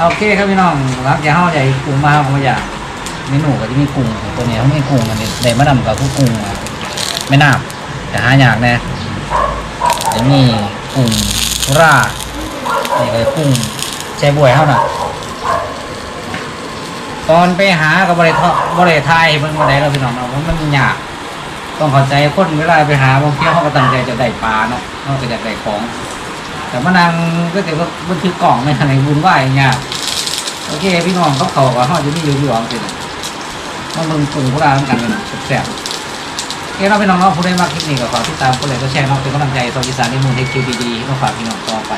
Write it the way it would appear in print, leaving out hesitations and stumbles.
โอเคครับพี่น้องครับอย่าห้าใหญ่กุ้งมาครับผมอยากเมนูก็จะมีกุ้งตัวนี้เขาไม่กุ้งอันนี้ได้มะนำกับกุ้งไม่น้ำแต่หายากแน่จะมีกุ้งรานี่เลยกุ้งแช่บวยเท่าน่ะตอนไปหากับบริไทยมันมาได้เราพี่น้องเรามันยากต้องเข้าใจคนเวลาไปหาบางทีเขาก็ตั้งใจจะได้ปลาเนาะเขาก็จะได้ของแต่มานางก็ถือว่ามันคือกล่องในทางบุญไหวเงี้ยโอเคพี่น้องเขาว่าเขาจะมีอยู่หรอกสิต้องมึงปรุงพวกเราทำกันเลยนะแซ่บโอเคเราพี่น้องเนาะผู้ใดมาคลิปนี้ก็ขอติดตามผู้ใดก็แชร์เนาะเป็นกำลังใจต่ออีสานในเมืองเทคคิวดีๆก็ฝากพี่น้องต่อไป